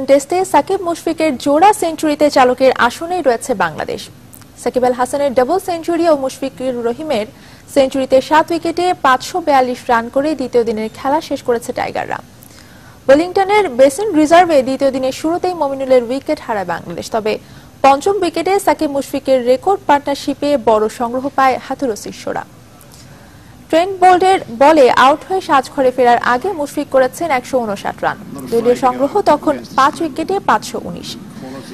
টেস্টে সাকিব মুশফিকের জোড়া সেঞ্চুরিতে চালকের আসনেই রয়েছে বাংলাদেশ। সাকিব আল হাসানের ডাবল সেঞ্চুরি ও মুশফিকুর রহিমের সেঞ্চুরিতে 7 উইকেটে 542 রান করে দ্বিতীয় দিনের খেলা শেষ করেছে টাইগাররা। ওয়েলিংটনের বেসিন রিজার্ভে দ্বিতীয় দিনের শুরুতেই মমিনুলের উইকেট হারায় বাংলাদেশ। তবে পঞ্চম উইকেটে সাকিব মুশফিকের রেকর্ড পার্টনারশিপে বড় সংগ্রহ পায় হাথুরুস শিষ্যরা। ট্রেন্ট বোল্টের বলে আউট হয়ে সাজঘরে ফেরার আগে মুশফিক করেছেন 159 রান। দলীয় সংগ্রহ তখন 5 উইকেটে 519।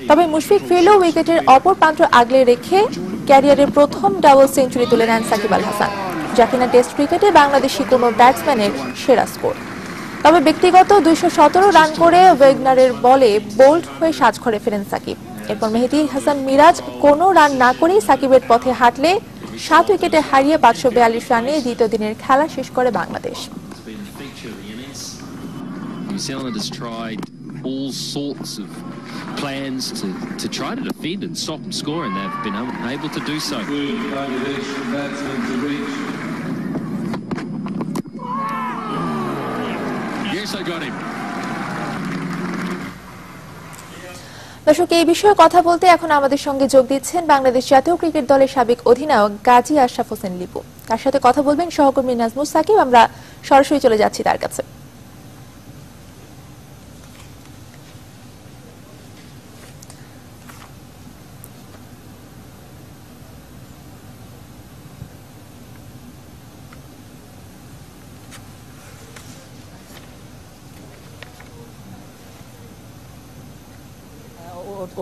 তবে মুশফিক ফিরলেও উইকেটের অপর প্রান্ত আগলে রেখে ক্যারিয়ারের প্রথম ডাবল সেঞ্চুরি তুলে নেন সাকিব আল হাসান, যা কিনা টেস্ট ক্রিকেটে বাংলাদেশি কোনো ব্যাটসম্যানের সেরা স্কোর। তবে ব্যক্তিগত 217 রান করে ওয়েগনারের বলে বোল্ড হয়ে সাজঘরে ফেরেন সাকিব। এরপর মেহেদী হাসান মিরাজ কোনো রান না করেই সাকিবের পথে হাঁটলে 7 উইকেটে হারিয়ে 542 রানে দ্বিতীয় দিনের খেলা শেষ করে Bangladesh. All sorts of plans to try to defend and stop them scoring. They've been able to do so. Yes, I got him. দর্শক, এই বিষয়ে কথা বলতে এখন আমাদের সঙ্গে যোগ দিচ্ছেন বাংলাদেশ জাতীয় ক্রিকেট দলের সাবেক অধিনায়ক গাজী আশরাফ হোসেন লিপু। তার সাথে কথা বলবেন সহকর্মী নাজমুস সাকিব। আমরা সরাসরি চলে যাচ্ছি তার কাছে।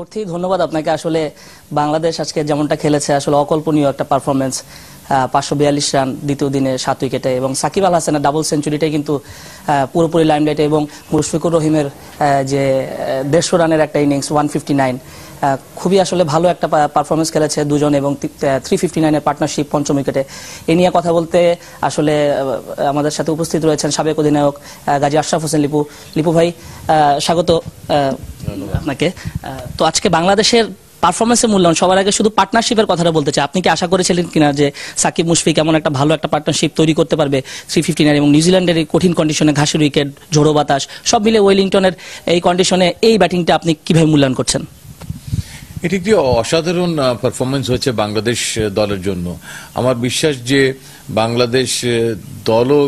অর্থী ধন্যবাদ আপনাকে। আসলে বাংলাদেশ আজকে যেমনটা খেলেছে আসলে অকল্পনীয় একটা পারফরমেন্স। 542 রান দ্বিতীয় দিনে 7 উইকেটে, এবং সাকিব আল হাসানের ডাবল সেঞ্চুরিটাই কিন্তু পুরোপুরি লাইমলাইটে, এবং মুশফিকুর রহিমের যে 150 রানের একটা ইনিংস 159, খুবই আসলে ভালো একটা পারফরমেন্স খেলেছে দুজন, এবং 359-এর পার্টনারশিপ পঞ্চম উইকেটে। এ নিয়ে কথা বলতে আসলে আমাদের সাথে উপস্থিত রয়েছেন সাবেক অধিনায়ক গাজী আশরাফ হোসেন লিপু। লিপু ভাই, স্বাগত আপনাকে। তো আজকে বাংলাদেশের পারফরমেন্সের মূল্যায়ন সবার আগে শুধু পার্টনারশিপের কথাটা বলতে চাই। আপনি কি আশা করেছিলেন কিনা যে সাকিব মুশফিক এমন একটা ভালো একটা পার্টনারশিপ তৈরি করতে পারবে 359, এবং নিউজিল্যান্ডের এই কঠিন কন্ডিশনে, ঘাসের উইকেট, ঝোড়ো বাতাস সব মিলে ওয়েলিংটনের এই কন্ডিশনে এই ব্যাটিংটা আপনি কিভাবে মূল্যায়ন করছেন? এটি একটি অসাধারণ পারফরমেন্স হয়েছে বাংলাদেশ দলের জন্য। আমার বিশ্বাস যে বাংলাদেশ দলও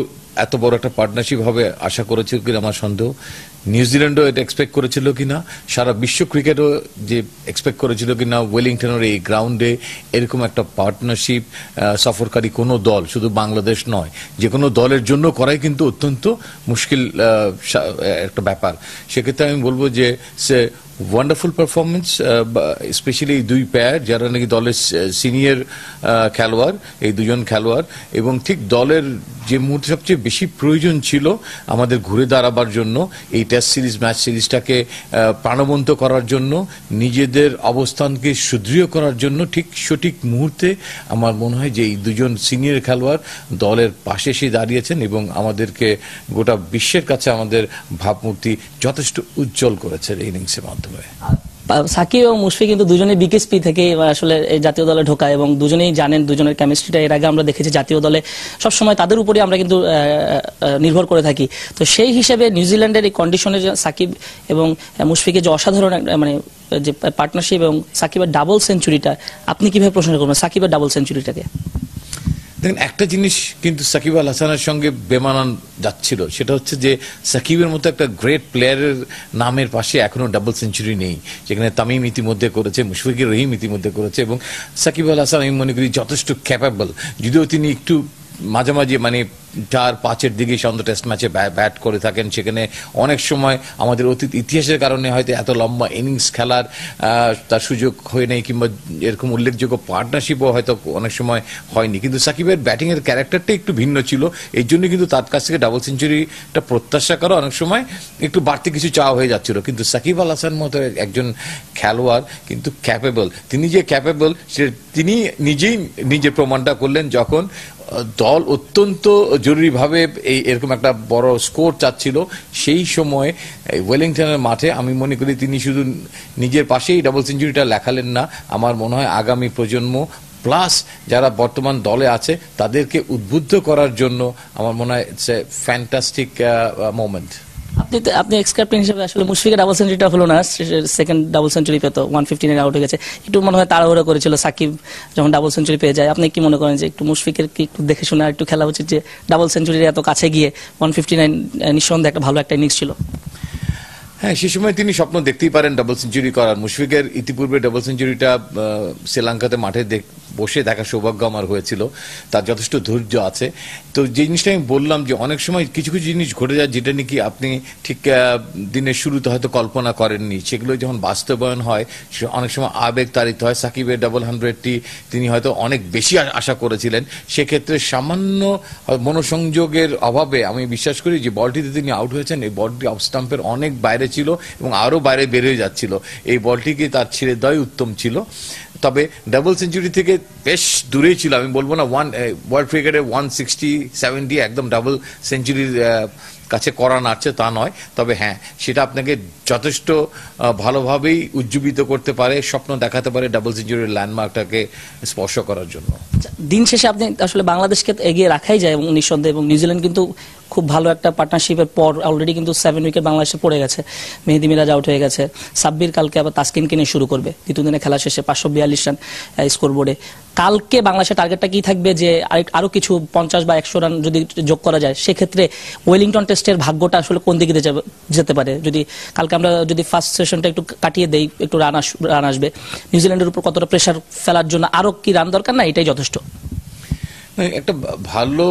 এত বড় একটা পার্টনারশিপ হবে আশা করেছিল কিনা আমার সন্দেহ। নিউজিল্যান্ডও এটা এক্সপেক্ট করেছিল কিনা, সারা বিশ্ব ক্রিকেটও যে এক্সপেক্ট করেছিল কিনা ওয়েলিংটনের এই গ্রাউন্ডে এরকম একটা পার্টনারশিপ সফরকারী কোনো দল, শুধু বাংলাদেশ নয়, যে কোনো দলের জন্য করাই কিন্তু অত্যন্ত মুশকিল একটা ব্যাপার। সেক্ষেত্রে আমি বলবো যে সে ওয়ান্ডারফুল পারফরমেন্স, স্পেশালি এই দুই পেয়ার যারা নাকি দলের সিনিয়র খেলোয়াড়, এই দুজন খেলোয়াড়, এবং ঠিক দলের যে মুহূর্তে সবচেয়ে বেশি প্রয়োজন ছিল আমাদের ঘুরে দাঁড়াবার জন্য, এই টেস্ট সিরিজ ম্যাচ সিরিজটাকে প্রাণবন্ত করার জন্য, নিজেদের অবস্থানকে সুদৃঢ় করার জন্য ঠিক সঠিক মুহূর্তে আমার মনে হয় যে এই দুজন সিনিয়র খেলোয়াড় দলের পাশে এসে দাঁড়িয়েছেন এবং আমাদেরকে গোটা বিশ্বের কাছে আমাদের ভাবমূর্তি যথেষ্ট উজ্জ্বল করেছে এই ইনিংসের মাধ্যমে। সাকিব এবং মুশফিক কিন্তু দুজনেই বিকেএসপি থেকে আসলে জাতীয় দলে ঢোকায়, এবং দুজনেই জানেন দুজনের কেমিস্ট্রিটা এর আগে আমরা দেখেছি জাতীয় দলে সবসময় তাদের উপরে আমরা কিন্তু নির্ভর করে থাকি। তো সেই হিসেবে নিউজিল্যান্ডের এই কন্ডিশনে সাকিব এবং মুশফিকের যে অসাধারণ মানে যে পার্টনারশিপ এবং সাকিবের ডাবল সেঞ্চুরিটা, আপনি কিভাবে প্রশ্ন করবেন সাকিবের ডাবল সেঞ্চুরিটাকে? দেখেন, একটা জিনিস কিন্তু সাকিব আল হাসানের সঙ্গে বেমানান যাচ্ছিল, সেটা হচ্ছে যে সাকিবের মতো একটা গ্রেট প্লেয়ারের নামের পাশে এখনো ডাবল সেঞ্চুরি নেই, যেখানে তামিম ইতিমধ্যে করেছে, মুশফিকুর রহিম ইতিমধ্যে করেছে, এবং সাকিব আল হাসান আমি মনে করি যথেষ্ট ক্যাপেবল। যদিও তিনি একটু মাঝে মাঝে মানে 4-5-এর দিকে সাধারণত টেস্ট ম্যাচে ব্যাট করে থাকেন, সেখানে অনেক সময় আমাদের অতীত ইতিহাসের কারণে হয়তো এত লম্বা ইনিংস খেলার তার সুযোগ হয় নাই, কিংবা এরকম উল্লেখযোগ্য পার্টনারশিপও হয়তো অনেক সময় হয়নি। কিন্তু সাকিবের ব্যাটিংয়ের ক্যারেক্টারটা একটু ভিন্ন ছিল, এই জন্য কিন্তু তার কাছ থেকে ডাবল সেঞ্চুরিটা প্রত্যাশা করা অনেক সময় একটু বাড়তি কিছু চাওয়া হয়ে যাচ্ছিল। কিন্তু সাকিব আল হাসান মতো একজন খেলোয়াড় কিন্তু ক্যাপেবল। তিনি যে ক্যাপেবল তিনি নিজে প্রমাণটা করলেন যখন দল অত্যন্ত জরুরিভাবে এরকম একটা বড় স্কোর চাচ্ছিল। সেই সময় ওয়েলিংটনের মাঠে আমি মনে করি তিনি শুধু নিজের পাশেই ডাবল সেঞ্চুরিটা লেখালেন না, আমার মনে হয় আগামী প্রজন্ম প্লাস যারা বর্তমান দলে আছে তাদেরকে উদ্বুদ্ধ করার জন্য আমার মনে হয় ইটস এ ফ্যান্টাস্টিক মোমেন্ট। আপনি এক্স ক্যাপ্টেন হিসেবে আসলে মুশফিকের ডাবল সেঞ্চুরিটা হলো না, সেকেন্ড ডাবল সেঞ্চুরি পেতো 115 আউট হয়ে গেছে, একটু মনে হয় তাড়াহুড়ো করেছিল সাকিব যখন ডাবল সেঞ্চুরি পেয়ে যায়। আপনি কি মনে করেন যে একটু মুশফিকের কি একটু দেখে শুনে একটু খেলা উচিত, যে ডাবল সেঞ্চুরির এত কাছে গিয়ে 159 নিঃসন্দেহে একটা ভালো একটা ইনিংস ছিল? হ্যাঁ, সে সময় তিনি স্বপ্ন দেখতেই পারেন ডাবল সেঞ্চুরি করার। মুশফিকের ইতিপূর্বে ডাবল সেঞ্চুরিটা শ্রীলঙ্কাতে মাঠে বসে দেখা সৌভাগ্য আমার হয়েছিল, তার যথেষ্ট ধৈর্য আছে। তো যে জিনিসটা আমি বললাম যে অনেক সময় কিছু কিছু জিনিস ঘটে যায় যেটা নাকি আপনি ঠিক দিনের শুরুতে হয়তো কল্পনা করেননি, সেগুলো যখন বাস্তবায়ন হয় অনেক সময় আবেগ তাড়িত হয়। সাকিবের ডাবল 100টি তিনি হয়তো অনেক বেশি আশা করেছিলেন, সেক্ষেত্রে সামান্য মনোসংযোগের অভাবে আমি বিশ্বাস করি যে বলটিতে তিনি আউট হয়েছেন, এই বলটি অফ স্টাম্পের অনেক বাইরে ছিল এবং আরো বাইরে বের হয়ে যাচ্ছিল, এই বলটিকে তার ছেড়ে দেওয়াই উত্তম ছিল। তবে ডাবল সেঞ্চুরি থেকে বেশ দূরেই ছিল, আমি বলবো না ওয়ার্ল্ড ক্রিকেটে 160-70 একদম ডাবল সেঞ্চুরির কাছে করা নাড়ছে তা নয়, তবে হ্যাঁ সেটা আপনাকে যথেষ্ট ভালোভাবেই উজ্জীবিত করতে পারে, স্বপ্ন দেখাতে পারে ডাবল সেঞ্চুরির ল্যান্ডমার্কটাকে স্পর্শ করার জন্য। দিন শেষে আপনি আসলে বাংলাদেশকে এগিয়ে রাখাই যায় এবং নিঃসন্দেহে, এবং নিউজিল্যান্ড কিন্তু খুব ভালো একটা পার্টনারশিপের পর অলরেডি কিন্তু 7 উইকেট বাংলাদেশে পড়ে গেছে, মেহেদি মিরাজ আউট হয়ে গেছে, সাব্বির কালকে আবার তাসকিনকে নিয়ে শুরু করবে, দ্বিতীয় দিনে খেলা শেষে 542 রান স্কোরবোর্ডে। কালকে বাংলাদেশের টার্গেটটা কি থাকবে, যে আরো কিছু 50 বা 100 রান যদি যোগ করা যায়, সেক্ষেত্রে ওয়েলিংটন টেস্টের ভাগ্যটা আসলে কোন দিকে যেতে পারে? যদি কালকে আমরা যদি ফার্স্ট সেশনটা একটু কাটিয়ে দেই, একটু রান আসবে, নিউজিল্যান্ডের উপর কতটা প্রেসার ফেলার জন্য আরো কি রান দরকার, না এটাই যথেষ্ট? একটা ভালো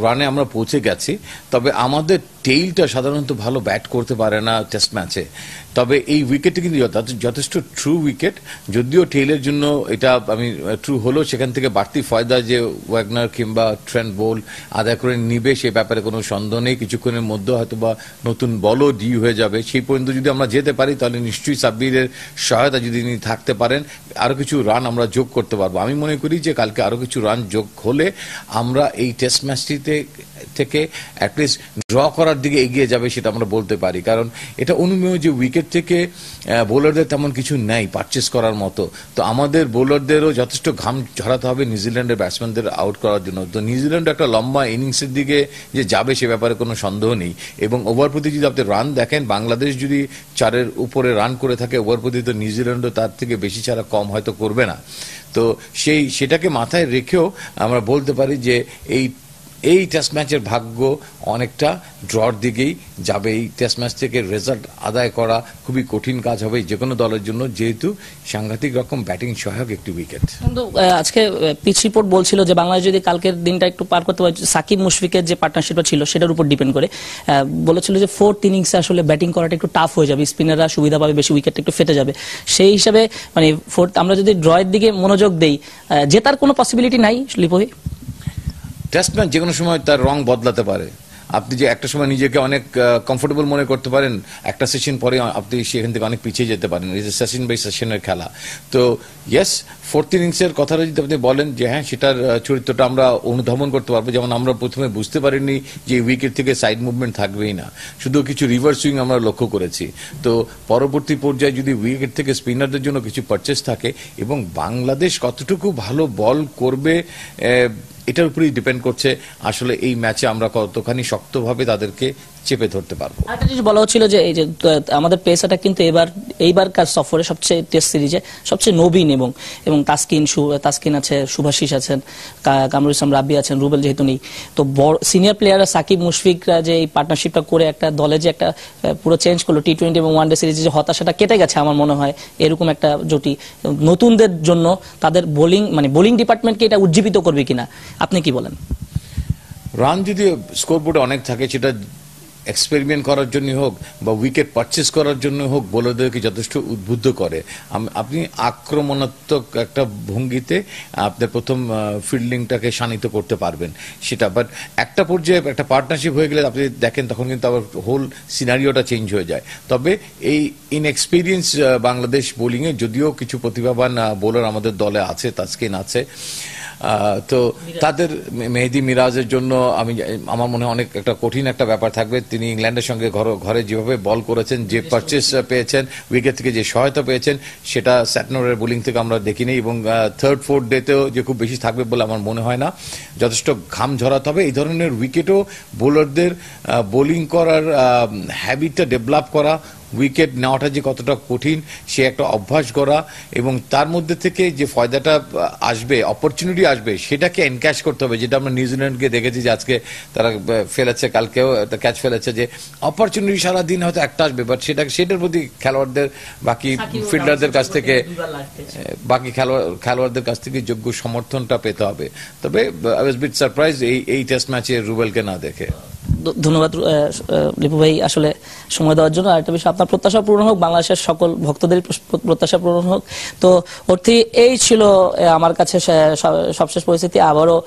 রানে আমরা পৌঁছে গেছি, তবে আমাদের টেইলটা সাধারণত ভালো ব্যাট করতে পারে না টেস্ট ম্যাচে। তবে এই উইকেটটি কিন্তু যথেষ্ট ট্রু উইকেট, যদিও টেইলের জন্য এটা আমি ট্রু হলো, সেখান থেকে বাড়তি ফয়দা যে ওয়াগনার কিংবা ট্রেন্ট বোল্ট আদায় করে নিবে সে ব্যাপারে কোনো সন্দেহ নেই। কিছুক্ষণের মধ্যে হয়তো বা নতুন বলও ডিউ হয়ে যাবে, সেই পর্যন্ত যদি আমরা যেতে পারি তাহলে নিশ্চয়ই সাব্বিরের সহায়তা যদি তিনি থাকতে পারেন আরো কিছু রান আমরা যোগ করতে পারবো। আমি মনে করি যে কালকে আরো কিছু রান যোগ হলে আমরা এই টেস্ট ম্যাচটিতে থেকে অ্যাটলিস্ট ড্র করার দিকে এগিয়ে যাবে, সেটা আমরা বলতে পারি। কারণ এটা অনুমেয় যে উইকেট থেকে বোলারদের তেমন কিছু নেই পারচেস করার মতো, তো আমাদের বোলারদেরও যথেষ্ট ঘাম ঝরাতে হবে নিউজিল্যান্ডের ব্যাটসম্যানদের আউট করার জন্য। তো নিউজিল্যান্ড একটা লম্বা ইনিংসের দিকে যে যাবে সে ব্যাপারে কোনো সন্দেহ নেই। এবং ওভার প্রতি যদি আপনি রান দেখেন, বাংলাদেশ যদি 4-এর উপরে রান করে থাকে ওভার প্রতি, তো নিউজিল্যান্ডও তার থেকে বেশি ছাড়া কম হয়তো করবে না। তো সেটাকে মাথায় রেখেও আমরা বলতে পারি যে এই টেস্ট ম্যাচের ভাগ্য অনেকটা ড্রর দিকেই যাবে। এই টেস্ট ম্যাচ থেকে রেজাল্ট আদায় করা খুবই কঠিন কাজ হবে যে কোনো দলের জন্য, যেহেতু সাংঘাতিক রকম ব্যাটিং সহায়ক একটি উইকেট। কিন্তু আজকে পিচ রিপোর্ট বলছিল যে বাংলাদেশ যদি কালকের দিনটা একটু পার করতে পারে, সাকিব মুশফিকের যে পার্টনারশিপটা ছিল সেটার উপর ডিপেন্ড করে, বলেছিল যে 4th ইনিংসে আসলে ব্যাটিং করাটা একটু টাফ হয়ে যাবে, স্পিনাররা সুবিধা পাবে বেশি, উইকেটটা একটু ফেটে যাবে। সেই হিসাবে মানে আমরা যদি ড্রয়ের দিকে মনোযোগ দেই, জেতার কোনো পসিবিলিটি নাই লিপি? টেস্ট ম্যাচ যে কোনো সময় তার রং বদলাতে পারে। আপনি যে একটা সময় নিজেকে অনেক কমফোর্টেবল মনে করতে পারেন, একটা সেশন পরে আপনি সেখান থেকে অনেক পিছিয়ে যেতে পারেন, এই যে সেশন বাই সেশনের খেলা। তো ইয়েস, 4th ইনিংসের কথাটা যদি আপনি বলেন যে হ্যাঁ সেটার চরিত্রটা আমরা অনুধাবন করতে পারবো। যেমন আমরা প্রথমে বুঝতে পারিনি যে উইকেট থেকে সাইড মুভমেন্ট থাকবেই না, শুধু কিছু রিভার্স সুইং আমরা লক্ষ্য করেছি। তো পরবর্তী পর্যায়ে যদি উইকেট থেকে স্পিনারদের জন্য কিছু পারচেস থাকে এবং বাংলাদেশ কতটুকু ভালো বল করবে এটার উপরেই ডিপেন্ড করছে আসলে এই ম্যাচে আমরা কতখানি শক্তভাবে তাদেরকে চেপে ধরতে পারবো। একটা জিনিস বলা হচ্ছিল যে এই যে আমাদের পেসারটা কিন্তু এইবারকার সফরে সবচেয়ে টেস্ট সিরিজে সবচেয়ে নবীন, এবং তাসকিন আছে, শুভাশিস আছেন, কামরুল ইসলাম রাব্বি আছেন, রুবেল যেহেতু নেই, তো সিনিয়র প্লেয়াররা সাকিব মুশফিকরা যে এই পার্টনারশিপটা করে একটা দলে যে একটা পুরো চেঞ্জ করলো, টি20 এবং ওয়ানডে সিরিজে যে হতাশাটা কেটে গেছে আমার মনে হয়, এরকম একটা জুটি নতুনদের জন্য তাদের বোলিং ডিপার্টমেন্টকে এটা উজ্জীবিত করবে কিনা, আপনি কি বলেন? রান যদি স্কোরবোর্ডে অনেক থাকে, সেটা এক্সপেরিমেন্ট করার জন্য হোক বা উইকেট পারচেস করার জন্য হোক, বোলারদেরকে যথেষ্ট উদ্বুদ্ধ করে। আপনি আক্রমণাত্মক একটা ভঙ্গিতে আপনার প্রথম ফিল্ডিংটাকে শানিত করতে পারবেন সেটা, বাট একটা পর্যায়ে একটা পার্টনারশিপ হয়ে গেলে আপনি দেখেন তখন কিন্তু আবার হোল সিনারিওটা চেঞ্জ হয়ে যায়। তবে এই ইনএক্সপিরিয়েন্স বাংলাদেশ বোলিংয়ে, যদিও কিছু প্রতিভাবান বোলার আমাদের দলে আছে, তাসকিন আছে, তো তাদের মেহেদী মিরাজের জন্য আমার মনে হয় অনেক একটা কঠিন একটা ব্যাপার থাকবে। তিনি ইংল্যান্ডের সঙ্গে ঘরে যেভাবে বল করেছেন, যে পারচেস পেয়েছেন, উইকেট থেকে যে সহায়তা পেয়েছেন, সেটা স্যাটনরের বোলিং থেকে আমরা দেখিনি। এবং থার্ড ফোর্থ ডেতেও যে খুব বেশি থাকবে বলে আমার মনে হয় না। যথেষ্ট ঘাম ঝরাতে হবে। এই ধরনের উইকেটও বোলারদের বোলিং করার হ্যাবিটটা ডেভেলপ করা, উইকেট নেওয়াটা যে কতটা কঠিন সে একটা অভ্যাস করা, এবং তার মধ্যে থেকে যে ফায়দাটা আসবে, অপরচুনিটি আসবে, সেটাকে এনক্যাশ করতে হবে। যেটা আমরা নিউজিল্যান্ডকে দেখেছি যে আজকে তারা ফেলেছে, কালকেও একটা ক্যাচ ফেলেছে, যে অপরচুনিটি সারাদিন হয়তো একটা আসবে, বাট সেটার প্রতি খেলোয়াড়দের, বাকি ফিল্ডারদের কাছ থেকে, বাকি খেলোয়াড়দের কাছ থেকে যোগ্য সমর্থনটা পেতে হবে। তবে আই ওয়াজ বিট সারপ্রাইজ এই টেস্ট ম্যাচে রুবেলকে না দেখে। ধন্যবাদ লিপু ভাই আসলে সময় দেওয়ার জন্য। আরেকটা বিষয়, আপনার প্রত্যাশা পূরণ হোক, বাংলাদেশের সকল ভক্তদের প্রত্যাশা পূরণ হোক। তো অর্থে এই ছিল আমার কাছে সবশেষ পরিস্থিতি। আবারও